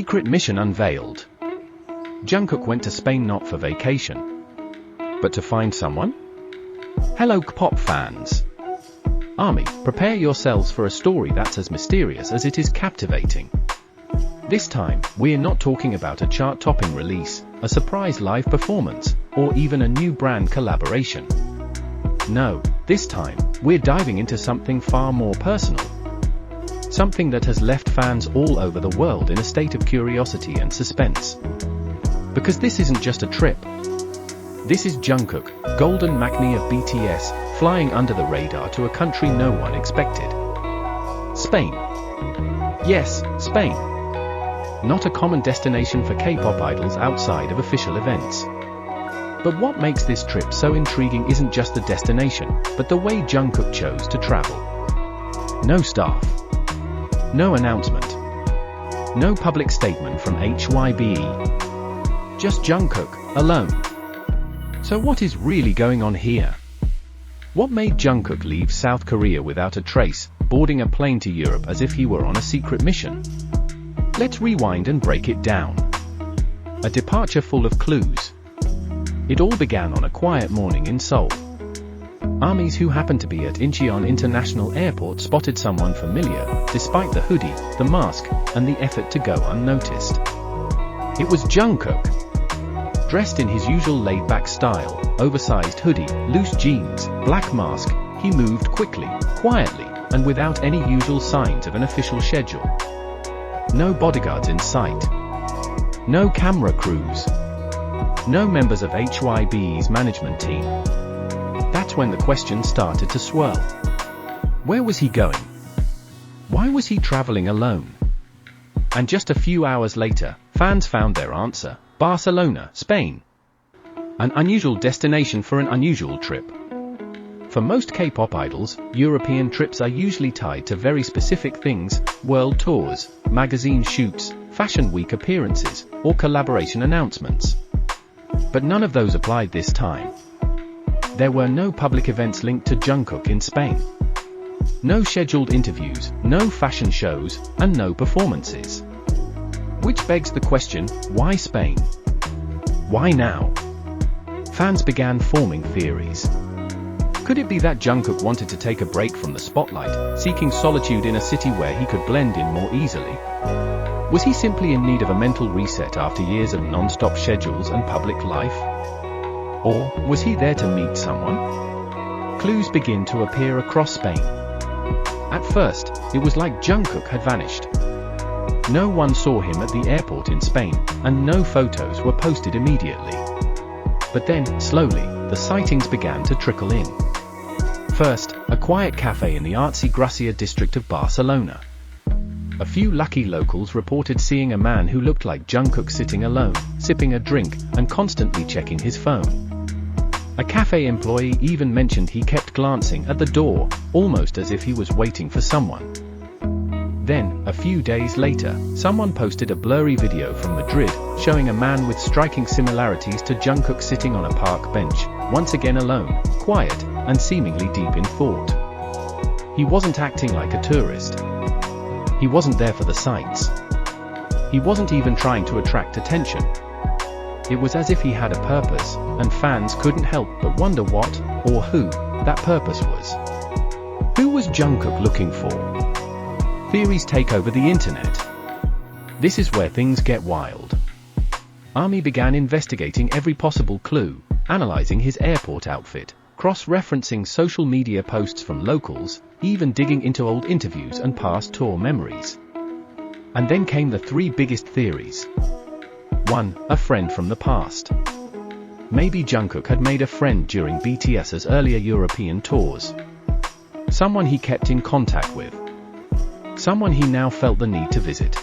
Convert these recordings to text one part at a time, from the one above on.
Secret mission unveiled. Jungkook went to Spain not for vacation, but to find someone? Hello Kpop fans. ARMY, prepare yourselves for a story that's as mysterious as it is captivating. This time, we're not talking about a chart-topping release, a surprise live performance, or even a new brand collaboration. No, this time, we're diving into something far more personal. Something that has left fans all over the world in a state of curiosity and suspense. Because this isn't just a trip. This is Jungkook, Golden Maknae of BTS, flying under the radar to a country no one expected. Spain. Yes, Spain. Not a common destination for K-pop idols outside of official events. But what makes this trip so intriguing isn't just the destination, but the way Jungkook chose to travel. No staff. No announcement. No public statement from HYBE. Just Jungkook, alone. So what is really going on here? What made Jungkook leave South Korea without a trace, boarding a plane to Europe as if he were on a secret mission? Let's rewind and break it down. A departure full of clues. It all began on a quiet morning in Seoul. ARMYs who happened to be at Incheon International Airport spotted someone familiar, despite the hoodie, the mask, and the effort to go unnoticed. It was Jungkook. Dressed in his usual laid-back style, oversized hoodie, loose jeans, black mask, he moved quickly, quietly, and without any usual signs of an official schedule. No bodyguards in sight. No camera crews. No members of HYBE's management team. That's when the questions started to swirl. Where was he going? Why was he traveling alone? And just a few hours later, fans found their answer. Barcelona, Spain. An unusual destination for an unusual trip. For most K-pop idols, European trips are usually tied to very specific things: world tours, magazine shoots, fashion week appearances, or collaboration announcements. But none of those applied this time. There were no public events linked to Jungkook in Spain. No scheduled interviews, no fashion shows, and no performances. Which begs the question, why Spain? Why now? Fans began forming theories. Could it be that Jungkook wanted to take a break from the spotlight, seeking solitude in a city where he could blend in more easily? Was he simply in need of a mental reset after years of non-stop schedules and public life? Or was he there to meet someone? Clues begin to appear across Spain. At first, it was like Jungkook had vanished. No one saw him at the airport in Spain, and no photos were posted immediately. But then, slowly, the sightings began to trickle in. First, a quiet cafe in the artsy Gracia district of Barcelona. A few lucky locals reported seeing a man who looked like Jungkook sitting alone, sipping a drink, and constantly checking his phone. A cafe employee even mentioned he kept glancing at the door, almost as if he was waiting for someone. Then, a few days later, someone posted a blurry video from Madrid, showing a man with striking similarities to Jungkook sitting on a park bench, once again alone, quiet, and seemingly deep in thought. He wasn't acting like a tourist. He wasn't there for the sights. He wasn't even trying to attract attention. It was as if he had a purpose, and fans couldn't help but wonder what, or who, that purpose was. Who was Jungkook looking for? Theories take over the internet. This is where things get wild. ARMY began investigating every possible clue, analyzing his airport outfit, cross-referencing social media posts from locals, even digging into old interviews and past tour memories. And then came the three biggest theories. 1. A friend from the past. Maybe Jungkook had made a friend during BTS's earlier European tours. Someone he kept in contact with. Someone he now felt the need to visit.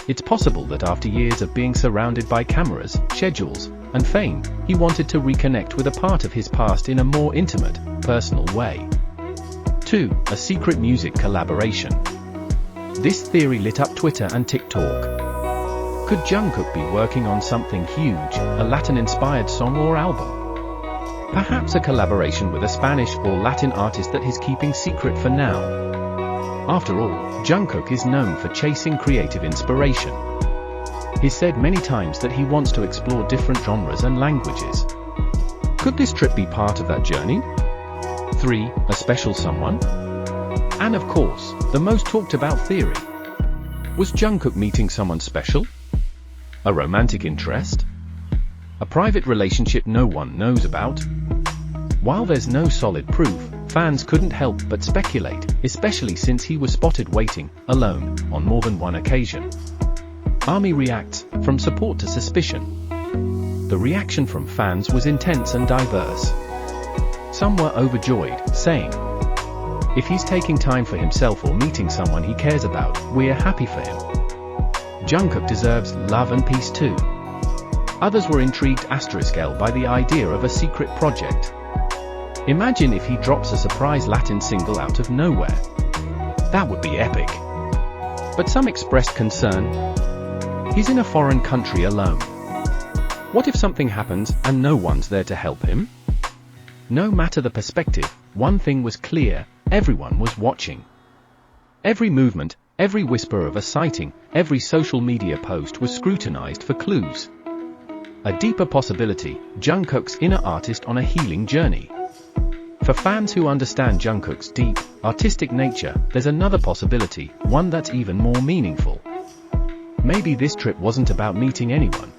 It's possible that after years of being surrounded by cameras, schedules, and fame, he wanted to reconnect with a part of his past in a more intimate, personal way. 2. A secret music collaboration. This theory lit up Twitter and TikTok. Could Jungkook be working on something huge, a Latin-inspired song or album? Perhaps a collaboration with a Spanish or Latin artist that he's keeping secret for now. After all, Jungkook is known for chasing creative inspiration. He's said many times that he wants to explore different genres and languages. Could this trip be part of that journey? 3. A special someone? And of course, the most talked about theory. Was Jungkook meeting someone special? A romantic interest? A private relationship no one knows about? While there's no solid proof, fans couldn't help but speculate, especially since he was spotted waiting, alone, on more than one occasion. ARMY reacts, from support to suspicion. The reaction from fans was intense and diverse. Some were overjoyed, saying, "If he's taking time for himself or meeting someone he cares about, we're happy for him. Jungkook deserves love and peace too." Others were intrigued *L by the idea of a secret project. Imagine if he drops a surprise Latin single out of nowhere. That would be epic. But some expressed concern. He's in a foreign country alone. What if something happens and no one's there to help him? No matter the perspective, one thing was clear: everyone was watching. Every movement, every whisper of a sighting, every social media post was scrutinized for clues. A deeper possibility: Jungkook's inner artist on a healing journey. For fans who understand Jungkook's deep, artistic nature, there's another possibility, one that's even more meaningful. Maybe this trip wasn't about meeting anyone.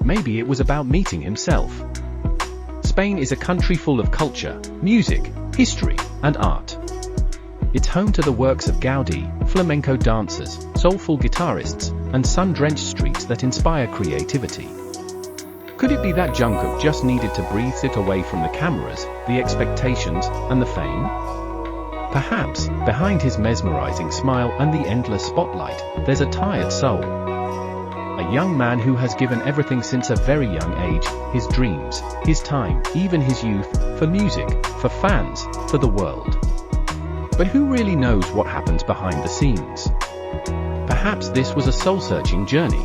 Maybe it was about meeting himself. Spain is a country full of culture, music, history, and art. It's home to the works of Gaudi, flamenco dancers, soulful guitarists, and sun-drenched streets that inspire creativity. Could it be that Jungkook just needed to breathe it away from the cameras, the expectations, and the fame? Perhaps, behind his mesmerizing smile and the endless spotlight, there's a tired soul. A young man who has given everything since a very young age, his dreams, his time, even his youth, for music, for fans, for the world. But who really knows what happens behind the scenes? Perhaps this was a soul-searching journey.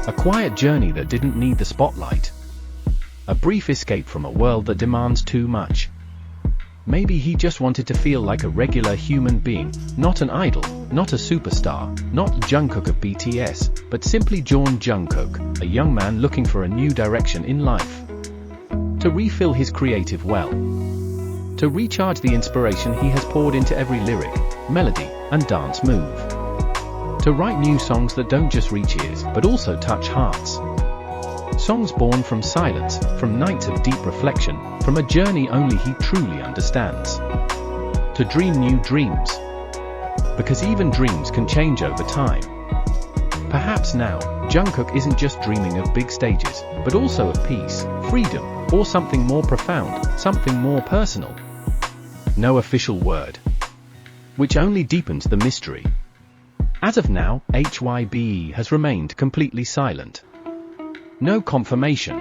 A quiet journey that didn't need the spotlight. A brief escape from a world that demands too much. Maybe he just wanted to feel like a regular human being, not an idol, not a superstar, not Jungkook of BTS, but simply Jungkook, a young man looking for a new direction in life. To refill his creative well. To recharge the inspiration he has poured into every lyric, melody, and dance move. To write new songs that don't just reach ears, but also touch hearts. Songs born from silence, from nights of deep reflection, from a journey only he truly understands. To dream new dreams. Because even dreams can change over time. Perhaps now, Jungkook isn't just dreaming of big stages, but also of peace, freedom, or something more profound, something more personal. No official word. Which only deepens the mystery. As of now, HYBE has remained completely silent. No confirmation.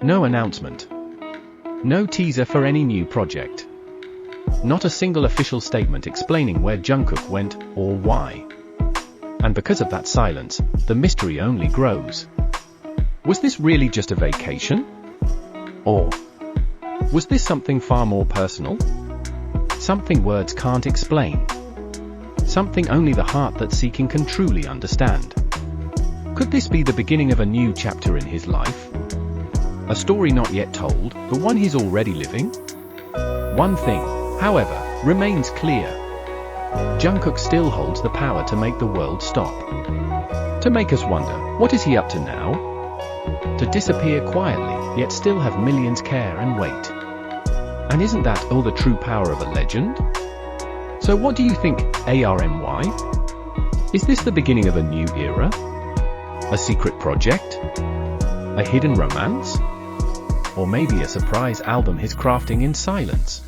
No announcement. No teaser for any new project. Not a single official statement explaining where Jungkook went, or why. And because of that silence, the mystery only grows. Was this really just a vacation? Or was this something far more personal? Something words can't explain. Something only the heart that's seeking can truly understand. Could this be the beginning of a new chapter in his life? A story not yet told, but one he's already living? One thing, however, remains clear. Jungkook still holds the power to make the world stop. To make us wonder, what is he up to now? To disappear quietly, yet still have millions care and wait. And isn't that all the true power of a legend? So what do you think, ARMY? Is this the beginning of a new era? A secret project? A hidden romance? Or maybe a surprise album he's crafting in silence?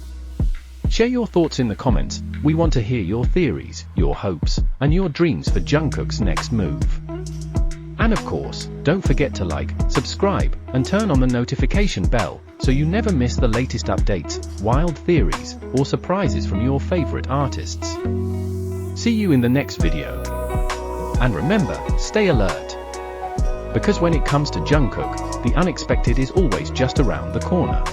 Share your thoughts in the comments. We want to hear your theories, your hopes, and your dreams for Jungkook's next move. And of course, don't forget to like, subscribe, and turn on the notification bell, so you never miss the latest updates, wild theories, or surprises from your favorite artists. See you in the next video. And remember, stay alert. Because when it comes to Jungkook, the unexpected is always just around the corner.